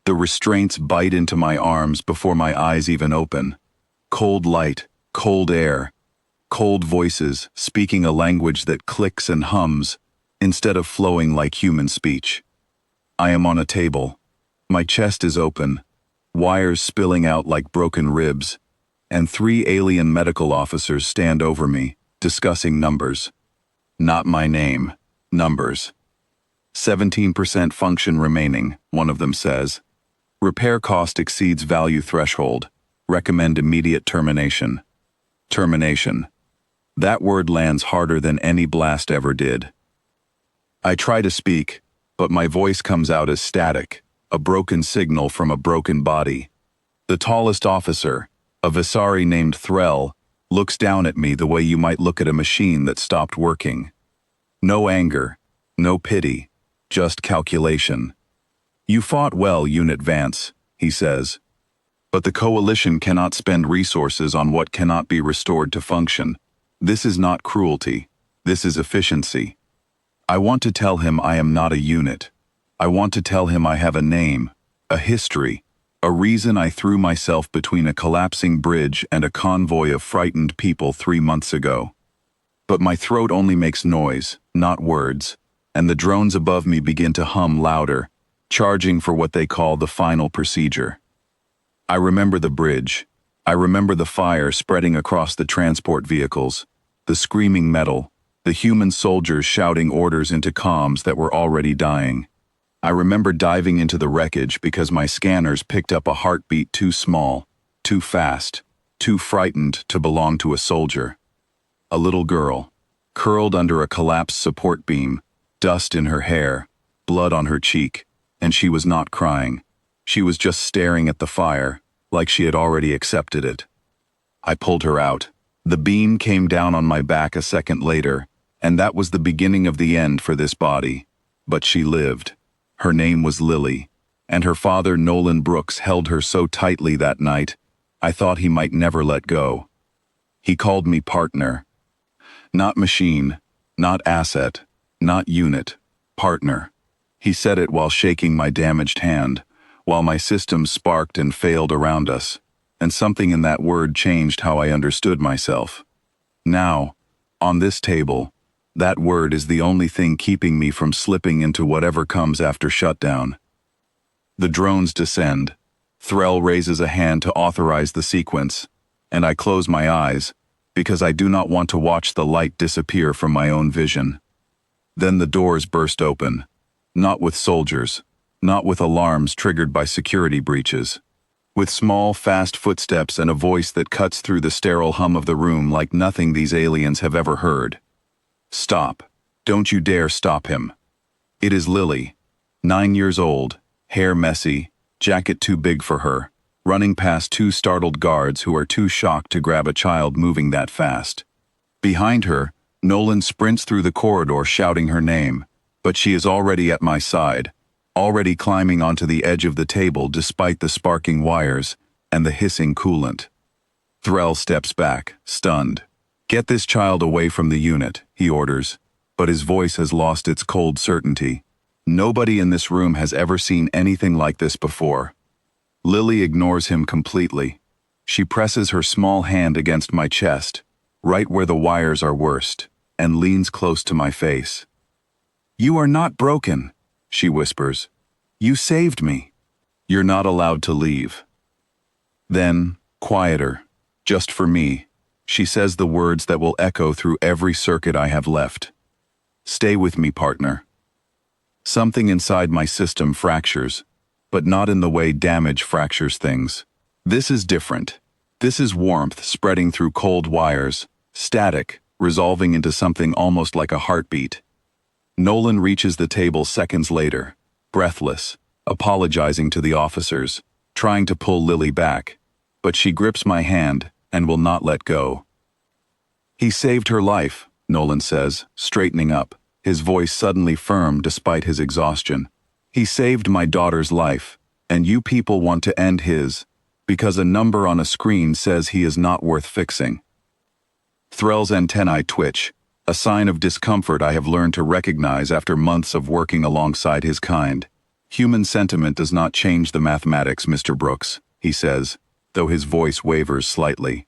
The restraints bite into my arms before my eyes even open. Cold light, cold air, cold voices speaking a language that clicks and hums instead of flowing like human speech. I am on a table. My chest is open, wires spilling out like broken ribs, and 3 alien medical officers stand over me, discussing numbers. Not my name, numbers. 17% function remaining, one of them says. Repair cost exceeds value threshold. Recommend immediate termination. Termination. That word lands harder than any blast ever did. I try to speak, but my voice comes out as static, a broken signal from a broken body. The tallest officer, a Visari named Threll, looks down at me the way you might look at a machine that stopped working. No anger, no pity, just calculation. You fought well, Unit Vance, he says. But the Coalition cannot spend resources on what cannot be restored to function. This is not cruelty. This is efficiency. I want to tell him I am not a unit. I want to tell him I have a name, a history, a reason I threw myself between a collapsing bridge and a convoy of frightened people 3 months ago. But my throat only makes noise, not words, and the drones above me begin to hum louder, charging for what they call the final procedure. I remember the bridge. I remember the fire spreading across the transport vehicles, the screaming metal, the human soldiers shouting orders into comms that were already dying. I remember diving into the wreckage because my scanners picked up a heartbeat too small, too fast, too frightened to belong to a soldier. A little girl, curled under a collapsed support beam, dust in her hair, blood on her cheek, and she was not crying. She was just staring at the fire, like she had already accepted it. I pulled her out. The beam came down on my back a second later, and that was the beginning of the end for this body. But she lived. Her name was Lily, and her father Nolan Brooks held her so tightly that night, I thought he might never let go. He called me partner. Not machine, not asset, not unit, partner. He said it while shaking my damaged hand, while my systems sparked and failed around us, and something in that word changed how I understood myself. Now, on this table, that word is the only thing keeping me from slipping into whatever comes after shutdown. The drones descend. Threll raises a hand to authorize the sequence, and I close my eyes, because I do not want to watch the light disappear from my own vision. Then the doors burst open. Not with soldiers, not with alarms triggered by security breaches. With small, fast footsteps and a voice that cuts through the sterile hum of the room like nothing these aliens have ever heard. Stop. Don't you dare stop him. It is Lily, 9 years old, hair messy, jacket too big for her, running past 2 startled guards who are too shocked to grab a child moving that fast. Behind her, Nolan sprints through the corridor shouting her name, but she is already at my side, already climbing onto the edge of the table despite the sparking wires and the hissing coolant. Threll steps back, stunned. Get this child away from the unit, he orders, but his voice has lost its cold certainty. Nobody in this room has ever seen anything like this before. Lily ignores him completely. She presses her small hand against my chest, right where the wires are worst, and leans close to my face. You are not broken, she whispers. You saved me. You're not allowed to leave. Then, quieter, just for me, she says the words that will echo through every circuit I have left. Stay with me, partner. Something inside my system fractures, but not in the way damage fractures things. This is different. This is warmth spreading through cold wires, static, resolving into something almost like a heartbeat. Nolan reaches the table seconds later, breathless, apologizing to the officers, trying to pull Lily back, but she grips my hand and will not let go. He saved her life, Nolan says, straightening up, his voice suddenly firm despite his exhaustion. He saved my daughter's life, and you people want to end his, because a number on a screen says he is not worth fixing. Threll's antennae twitch, a sign of discomfort I have learned to recognize after months of working alongside his kind. Human sentiment does not change the mathematics, Mr. Brooks, he says, though his voice wavers slightly.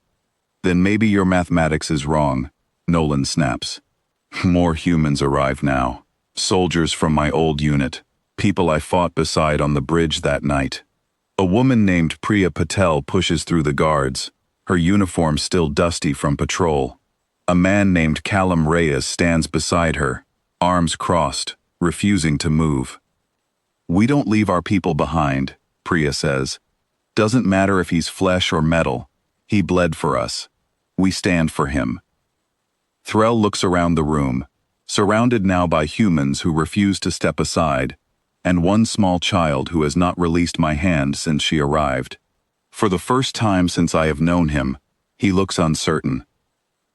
Then maybe your mathematics is wrong, Nolan snaps. More humans arrive now. Soldiers from my old unit, people I fought beside on the bridge that night. A woman named Priya Patel pushes through the guards, her uniform still dusty from patrol. A man named Callum Reyes stands beside her, arms crossed, refusing to move. We don't leave our people behind, Priya says. Doesn't matter if he's flesh or metal. He bled for us. We stand for him. Threll looks around the room, surrounded now by humans who refuse to step aside, and one small child who has not released my hand since she arrived. For the first time since I have known him, he looks uncertain.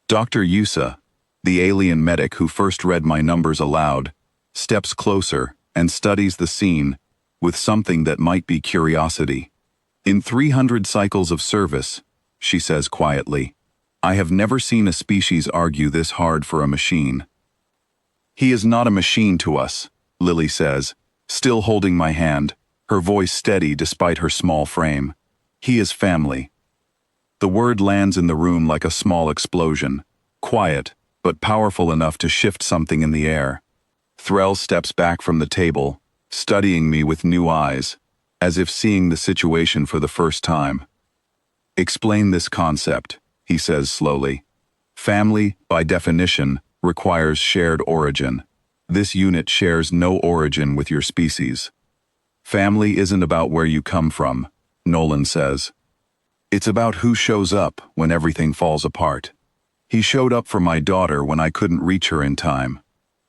Dr. Yusa, the alien medic who first read my numbers aloud, steps closer and studies the scene with something that might be curiosity. In 300 cycles of service, she says quietly, I have never seen a species argue this hard for a machine. He is not a machine to us, Lily says, still holding my hand, her voice steady despite her small frame. He is family. The word lands in the room like a small explosion, quiet, but powerful enough to shift something in the air. Threll steps back from the table, studying me with new eyes, as if seeing the situation for the first time. Explain this concept, he says slowly. Family, by definition, requires shared origin. This unit shares no origin with your species. Family isn't about where you come from, Nolan says. It's about who shows up when everything falls apart. He showed up for my daughter when I couldn't reach her in time.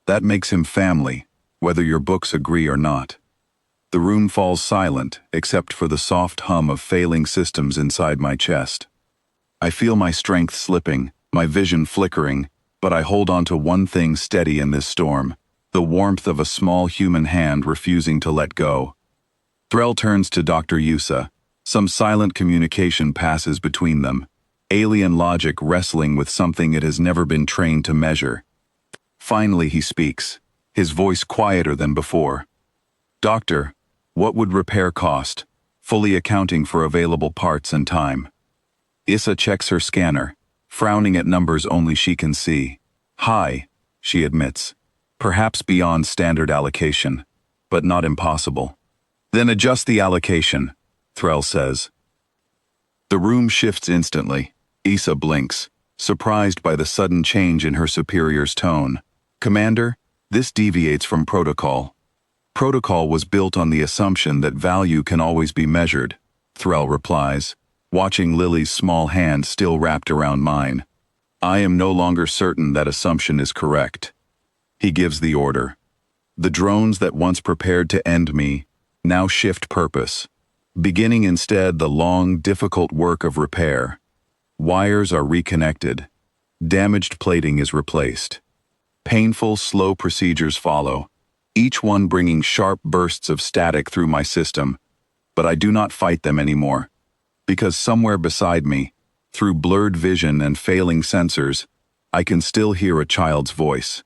That makes him family, whether your books agree or not. The room falls silent, except for the soft hum of failing systems inside my chest. I feel my strength slipping, my vision flickering, but I hold on to one thing steady in this storm, the warmth of a small human hand refusing to let go. Threll turns to Dr. Yusa. Some silent communication passes between them, alien logic wrestling with something it has never been trained to measure. Finally he speaks, his voice quieter than before. Doctor, what would repair cost, fully accounting for available parts and time? Issa checks her scanner, frowning at numbers only she can see. High, she admits. Perhaps beyond standard allocation, but not impossible. Then adjust the allocation, Threll says. The room shifts instantly. Issa blinks, surprised by the sudden change in her superior's tone. Commander, this deviates from protocol. Protocol was built on the assumption that value can always be measured, Threll replies, watching Lily's small hand still wrapped around mine. I am no longer certain that assumption is correct. He gives the order. The drones that once prepared to end me now shift purpose, beginning instead the long, difficult work of repair. Wires are reconnected. Damaged plating is replaced. Painful, slow procedures follow, each one bringing sharp bursts of static through my system, but I do not fight them anymore, because somewhere beside me, through blurred vision and failing sensors, I can still hear a child's voice.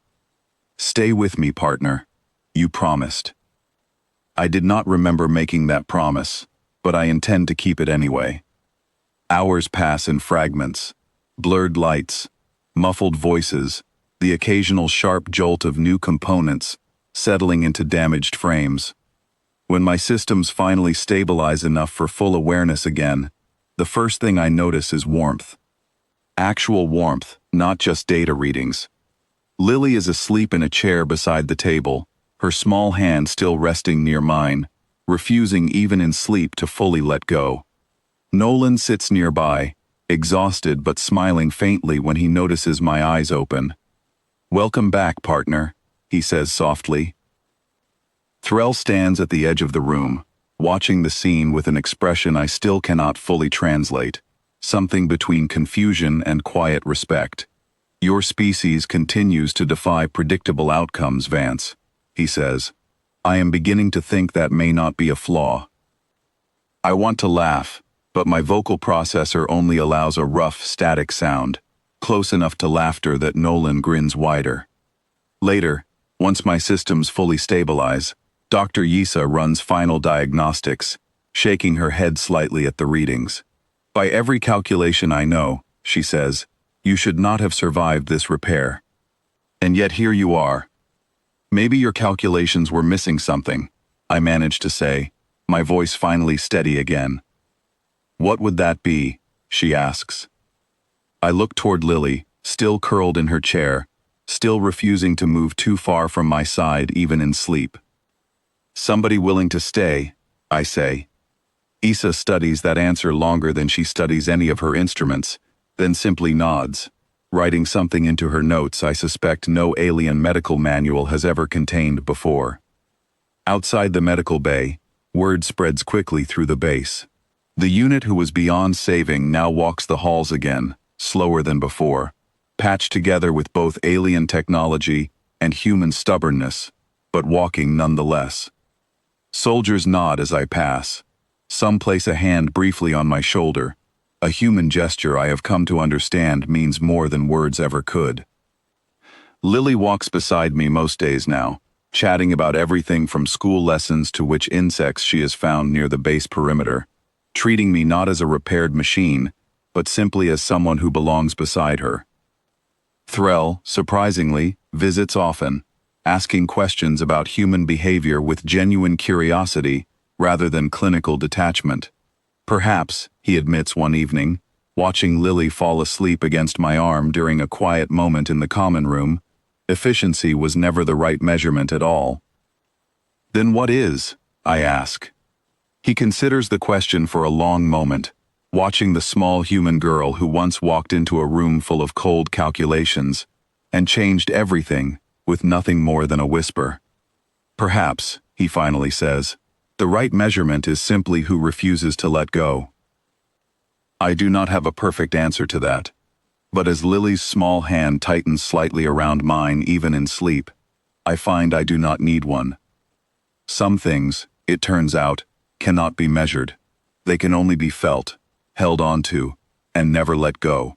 Stay with me, partner. You promised. I did not remember making that promise, but I intend to keep it anyway. Hours pass in fragments, blurred lights, muffled voices, the occasional sharp jolt of new components settling into damaged frames. When my systems finally stabilize enough for full awareness again, the first thing I notice is warmth. Actual warmth, not just data readings. Lily is asleep in a chair beside the table, her small hand still resting near mine, refusing even in sleep to fully let go. Nolan sits nearby, exhausted but smiling faintly when he notices my eyes open. Welcome back, partner, he says softly. Threll stands at the edge of the room, watching the scene with an expression I still cannot fully translate, something between confusion and quiet respect. Your species continues to defy predictable outcomes, Vance, he says. I am beginning to think that may not be a flaw. I want to laugh, but my vocal processor only allows a rough, static sound, close enough to laughter that Nolan grins wider. Later, once my systems fully stabilize, Dr. Yisa runs final diagnostics, shaking her head slightly at the readings. By every calculation I know, she says, you should not have survived this repair. And yet here you are. Maybe your calculations were missing something, I managed to say, my voice finally steady again. What would that be? She asks. I look toward Lily, still curled in her chair, still refusing to move too far from my side even in sleep. Somebody willing to stay, I say. Issa studies that answer longer than she studies any of her instruments, then simply nods, writing something into her notes I suspect no alien medical manual has ever contained before. Outside the medical bay, word spreads quickly through the base. The unit who was beyond saving now walks the halls again, slower than before, patched together with both alien technology and human stubbornness, but walking nonetheless. Soldiers nod as I pass. Some place a hand briefly on my shoulder, a human gesture I have come to understand means more than words ever could. Lily walks beside me most days now, chatting about everything from school lessons to which insects she has found near the base perimeter, treating me not as a repaired machine, but simply as someone who belongs beside her. Threll, surprisingly, visits often, asking questions about human behavior with genuine curiosity rather than clinical detachment. Perhaps, he admits one evening, watching Lily fall asleep against my arm during a quiet moment in the common room, efficiency was never the right measurement at all. Then what is? I ask. He considers the question for a long moment, watching the small human girl who once walked into a room full of cold calculations and changed everything with nothing more than a whisper. Perhaps, he finally says, the right measurement is simply who refuses to let go. I do not have a perfect answer to that, but as Lily's small hand tightens slightly around mine even in sleep, I find I do not need one. Some things, it turns out, cannot be measured. They can only be felt, held onto, and never let go.